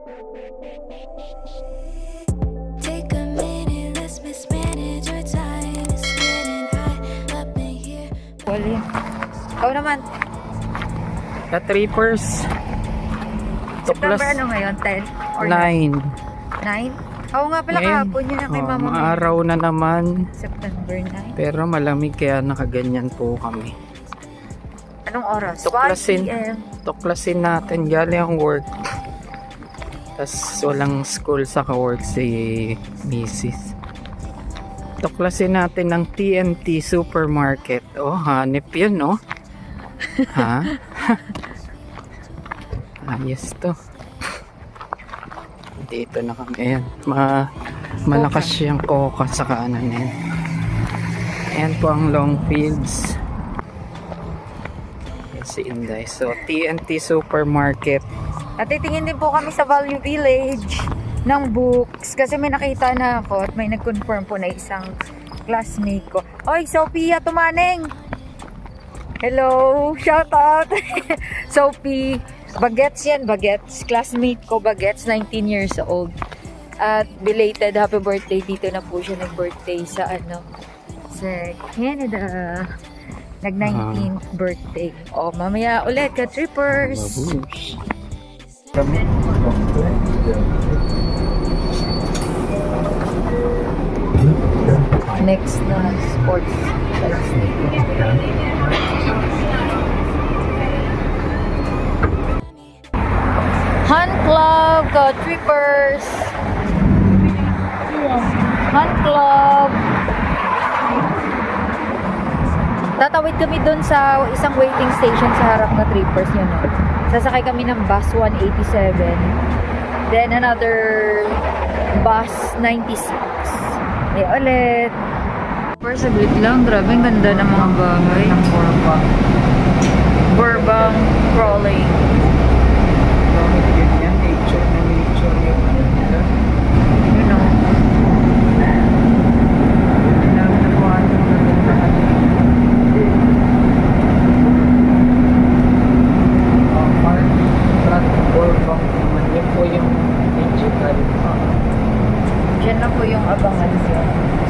Take a minute, let's mismanage your time. It's getting hot up in here. Wali. Ikaw naman. The Trippers. September Tuklas ano ngayon? 10? Or 9. 9? Oo nga pala, kahapon yun na kay Mama May. Maaraw na naman. September 9. Pero malamig kaya nakaganyan po kami. Anong oras? 1 Tuklasin. PM. Tuklasin natin galing ang work. Tas walang school sa ka-work si Mrs. Tuklasin natin ng TNT Supermarket. Oh, hanip yun, no? Ha? Ayos to. Dito na kami. Ayan. Malakas yung coca sa kanan na yan. Ayan po ang Longfields. Ayan si Inday. So, TNT Supermarket. At titingin din po kami sa Value Village ng books. Kasi may nakita na ako at may nag-confirm po na isang classmate ko. Oy, Sophia Tumaneng! Hello! Shout out! Sophie! Bagets yan, Bagets. Classmate ko, Bagets, 19 years old. At belated happy birthday. Dito na po siya nag-birthday sa sa Canada. Nag-19th birthday. O, mamaya ulit ka, Trippers! Babush. Next na sports. Hunt Club, Trippers. Hunt Club. Tatawid kami dun sa isang waiting station sa harap na Trippers yun. Sasakay kami ng bus 187. Then another bus 96. Eh ulit. First saglit lang, grabe ang ganda ng mga bahay. Burbang crawling. Nature na nature yung ano nila. You know. Yan po yung digital. Diyan na po yung abangan niya.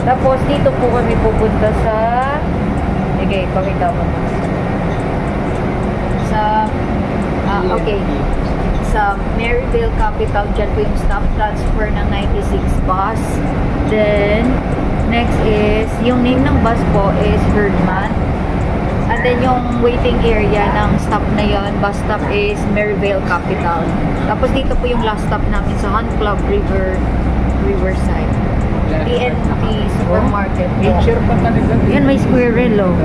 Tapos dito po kami pupunta sa sige, pakita mo. Sa okay. Sa Maryvale Capital, dyan po yung stop transfer ng 96 bus. Then, next is, yung name ng bus po is Herdman. And then yung waiting area ng stop na yon, bus stop is Maryvale Capital. Tapos dito po yung last stop namin sa Hunt Club Riverside. TNT Supermarket. Nature pa talaga. Yan, may squirrel, oh.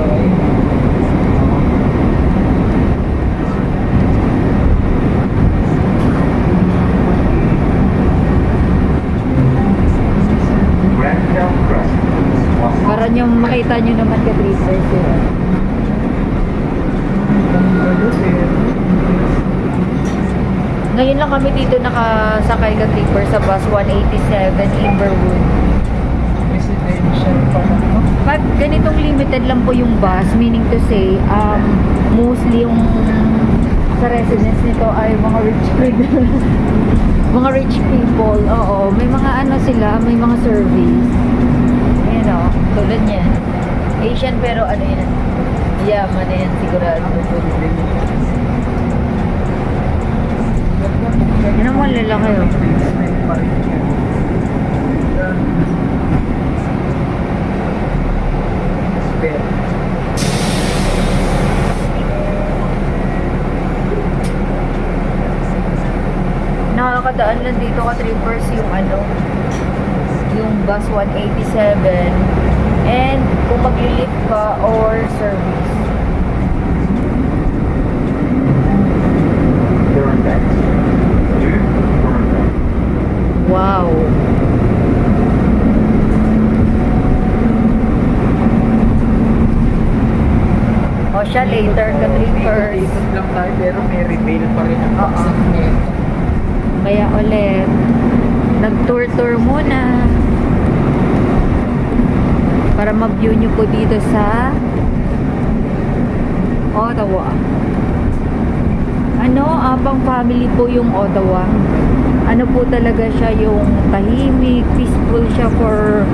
Para nyo makita nyo naman ka Trippers yun. Ngayon lang kami dito nakasakay ka Trippers sa bus 187 Imberwood. Residential pa lang, no? Pag ganitong limited lang po yung bus, meaning to say, mostly yung sa residents nito ay mga rich people. Mga rich people, oo. May mga ano sila, may mga service. You know, tulad niyan. Asian pero ano yan? Yaman na yan sigurado. Yan ang malalaki yun. Nakakadaan lang dito ka Trippers yung yung bus 187 and kung mag-lift ka or service. Wow. O siya later ka Trippers. Ikot lang tayo pero may reveal pa rin ang baksak niya. Kaya ulit, nag-tour muna para mag-view nyo po dito sa Ottawa. Pang family po yung Ottawa. ano po talaga siya, yung tahimik, peaceful siya for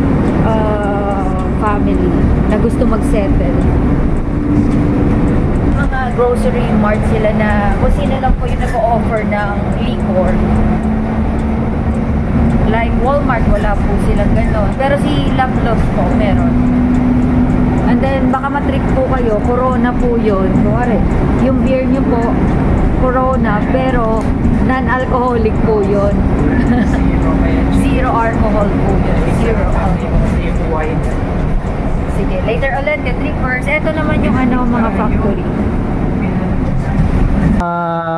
family na gusto mag-settle. Mga grocery mart sila na kung sino lang po yung nag-offer ng liquor. Like Walmart, wala po silang ganon. Pero si Laplos po, meron. And then, baka matrip po kayo, Corona po yun. Kuwari, yung beer nyo po, Corona, pero non-alcoholic po yun. Zero alcohol po yun. Zero alcohol. Sige, later ulit, the trippers. Ito naman yung mga factory.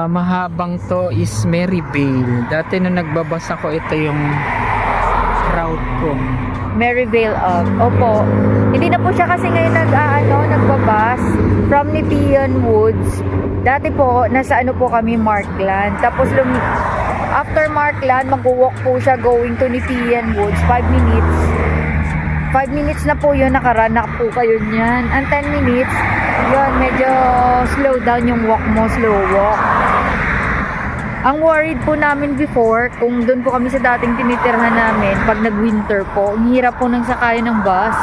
Mahabang to is Maryvale. Dati nung nagbabas ako, ito yung route ko. Maryvale opo. Hindi na po siya kasi ngayon nagbabas from Nepean Woods. Dati po, nasa po kami, Markland. Tapos after Markland, mag-walk po siya going to Nepean Woods, 5 minutes. 5 minutes na po yun, nakarun na po kayo niyan. And 10 minutes, yun, medyo slow down yung walk mo, slow walk. Ang worried po namin before, kung doon po kami sa dating tinitirhan namin, pag nag-winter po, ang hirap po nang sakayan ng bus.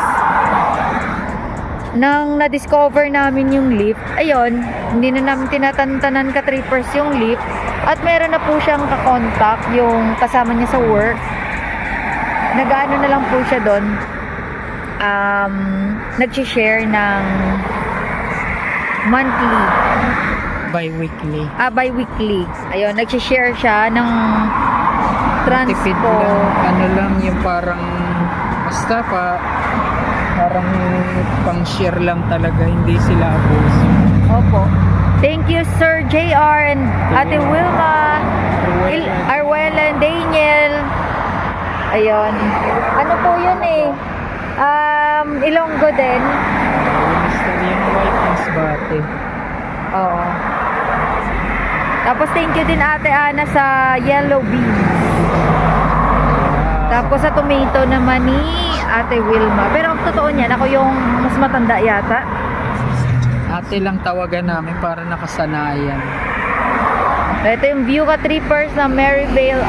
Nang na-discover namin yung lift, ayun, hindi na namin tinatantanan ka trippers yung lift, at meron na po siyang kakontak, yung kasama niya sa work. Nag-ano na lang po siya doon, nag-share ng monthly. Bi-weekly. Bi-weekly. Ayun, nag-share siya ng Tipid transport. lang. Lang yung parang basta parang pang-share lang talaga. Hindi sila abuso. Opo. Thank you, Sir JR and Ate Wilma, Arwela and Daniel. Ayun. Ano po yun eh? Ilonggo din. Yung white Masbate. Oo. Tapos thank you din Ate Ana sa yellow beans. Tapos sa tomato naman ni Ate Wilma. Pero ang totoo niyan, ako yung mas matanda yata. Ate lang tawagan namin para nakasanayan. Ito yung view ka trippers na Maryvale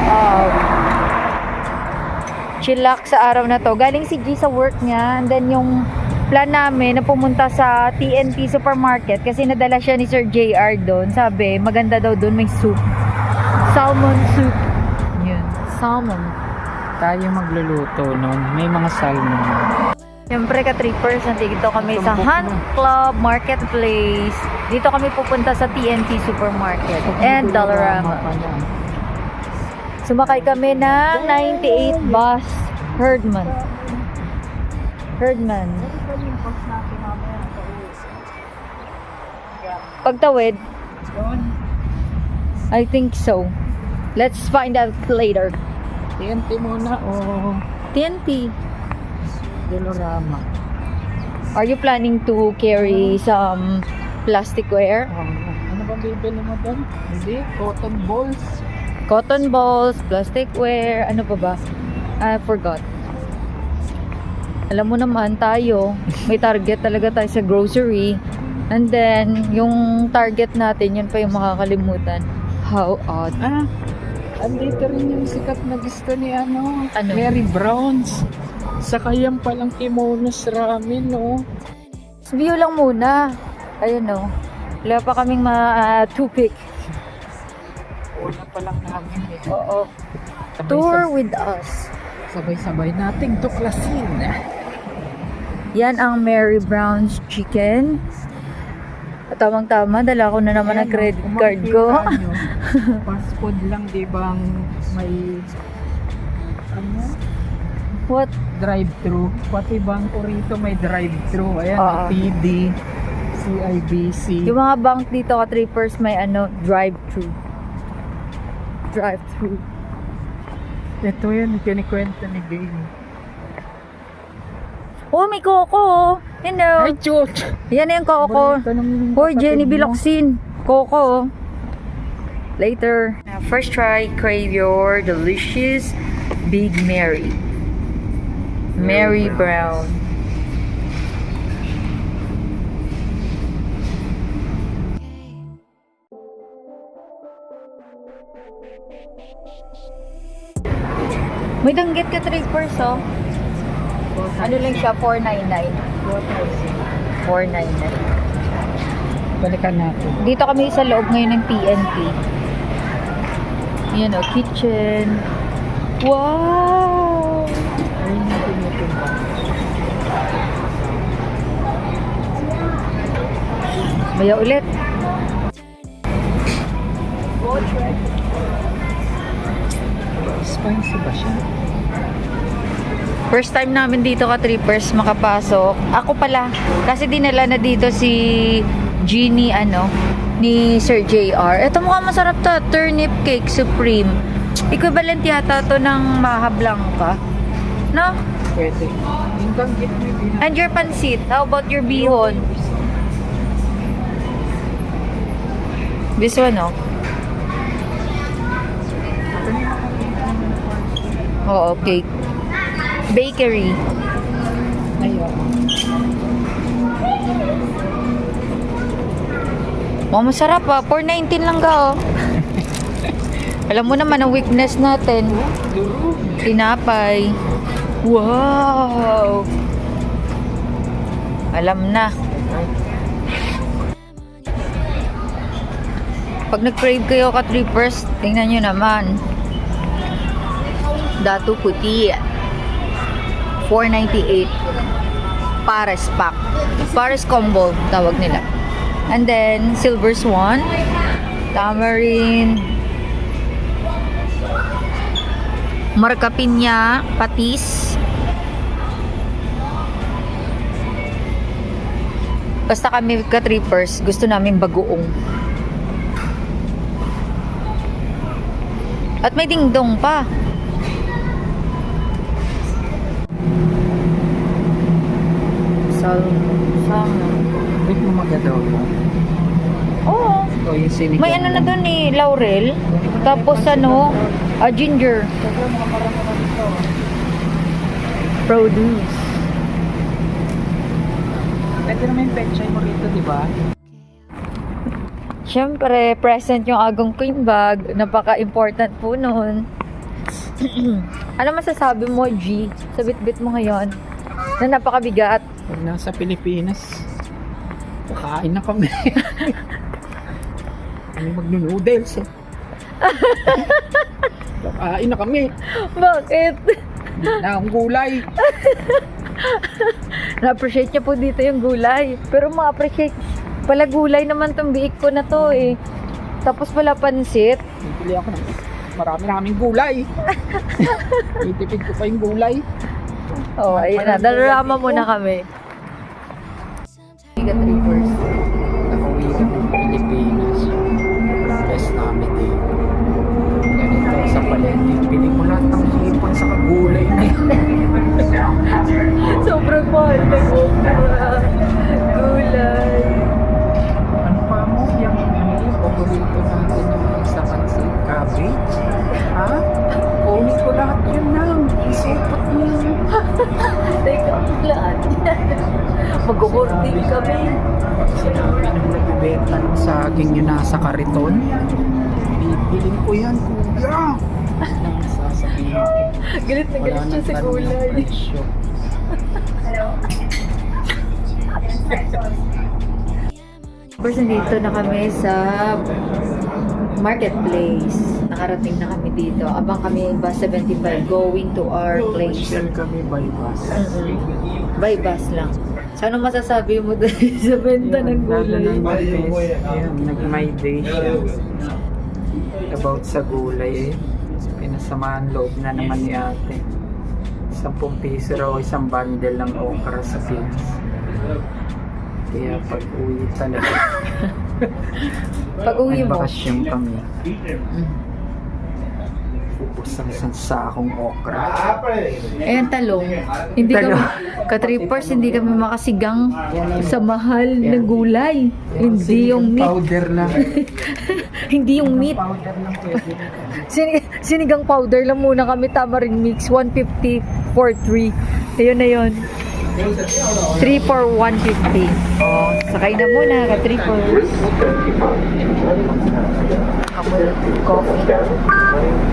chillax sa araw na to. Galing si G sa work niya. And then yung plan namin na pumunta sa TNT Supermarket kasi nadala siya ni Sir JR doon. Sabi, maganda daw doon, may soup. Salmon soup. Yun, salmon. Tayo magluluto nun. May mga salmon. Siyempre ka-trippers, nandito kami sa Hunt Club Marketplace. Dito kami pupunta sa TNT Supermarket and Dollarama. Sumakay kami ng 98 bus. Herdman. Pagtawid? I think so. Let's find out later. TNT muna o TNT. Dollarama? Are you planning to carry some plasticware? Ano ba bibili mo doon? Hindi, cotton balls. Cotton balls, plasticware, ano pa ba? I forgot. Alam mo naman tayo, may target talaga tayo sa grocery. And then, yung target natin, yun pa yung makakalimutan. How odd. Andito rin yung sikat na gusto ni Ano? Mary Brown's. Saka yan palang kimonos ramen, no? View lang muna. Ayun, no. Wala pa kaming toothpick. Wala pa lang namin eh. Oo. Tour with us. Sabay-sabay nating tuklasin. Yan ang Mary Brown's chicken. At tamang-tama, dala ko na naman ang credit card ko. Fast food lang, di ba? May What? drive-thru. Pati bangko rito may drive-thru. Ayan, PD, CIBC. Yung mga bank dito, ka-trippers, may drive-thru. Ito yan, kinikwento ni Baby. Oh, may Coco. You know. Ay, chut! Yan yung Coco. Hoy, Jenny Biloksin. Coco. Later. First try, crave your delicious Big Mary. Mary Brown. May danggit ka trippers, oh. Ano lang siya? 499. 499. Balikan natin. Dito kami sa loob ngayon ng PNP. Yan, oh. Kitchen. Wow! Ayun na tinitimba. Maya ulit. Spicy ba siya? First time namin dito ka trippers makapasok. Ako pala. Kasi dinala na dito si Jeannie, ni Sir JR. Ito mukhang masarap to. Turnip cake supreme. Equivalent yata to ng Maha Blanca. No? Pwede. Yung danggit may binang. And your pansit. How about your bihon? This one, oh. Oo, cake. Bakery. Ayun. Oh, masarap ah. 419 lang ka, oh. Alam mo naman ang weakness natin. Durog. Tinapay. Wow! Alam na. Pag nag-crave kayo ka trippers, tingnan nyo naman. Datu puti. 498. Pares pack. Pares combo, tawag nila. And then, Silver Swan. Tamarind. Marca Piña. Patis. Basta kami ka-trippers, gusto namin bagoong. At may dingdong pa. Salmon. Wait mo magadaw mo. Oo. O yung sinigang. May ano na doon eh, laurel. Tapos ginger. Produce. Pwede naman yung pechay mo rito, di ba? Siyempre, present yung Agong Queen Bag. Napaka-important po nun. Ano masasabi mo, G? Sa bit-bit mo ngayon? Na napakabigat. Pag nasa Pilipinas, kakain na kami. Kami magno-noodles. Kakain na kami. Bakit? Na ang gulay. Na-appreciate niya po dito yung gulay. Pero ma-appreciate pala gulay naman tong biik ko na to eh. Tapos pala pansit. Bibili ako ng marami naming gulay. Itipid ko pa yung gulay. Oh, ayun na. Darama muna kami. Mega trippers. Nakauwi kami ng Pilipinas. Best namin din. Ganito sa palengke. Piling mo lahat ng hipon sa kagulay na yun. Sobrang mahal na gulay. Ano pa mo? Yung paborito natin yung sa pansit cabbage. Ha? Kunin ko lahat yun lang. Isipot mo yun. Teka, biglaan. Mag-hoarding kami. Sinabi nung nagbibenta ng saging yun nasa kariton. Bibiling ko yan, kuya. Sasabihin ko. Galit na galit siya sa gulay. Presyo. First, nandito na kami sa marketplace. Nakarating na kami dito. Abang kami bus 75 going to our place. Saan kami by bus? By bus lang. So, ano masasabi mo doon sa benta ng gulay? Nag-my day siya. About sa gulay eh. Pinasamaan loob na naman ni ate. 10 piso raw isang bundle ng okra sa Pinas. Kaya pag-uwi talaga. Pag-uwi mo? Bakasyon kami. Ubus ang isang sakong okra. Ayan, talong. Hindi kami, ka-trippers, hindi kami makasigang sa mahal na gulay. Hindi yung meat. Powder lang. Hindi yung meat. Powder lang pwede. Sinigang powder lang muna kami. Tamarind mix. 150 for 3. Ayun na yun. 3 for 150. Oh, sakay na muna, ka-trippers. amoy coffee.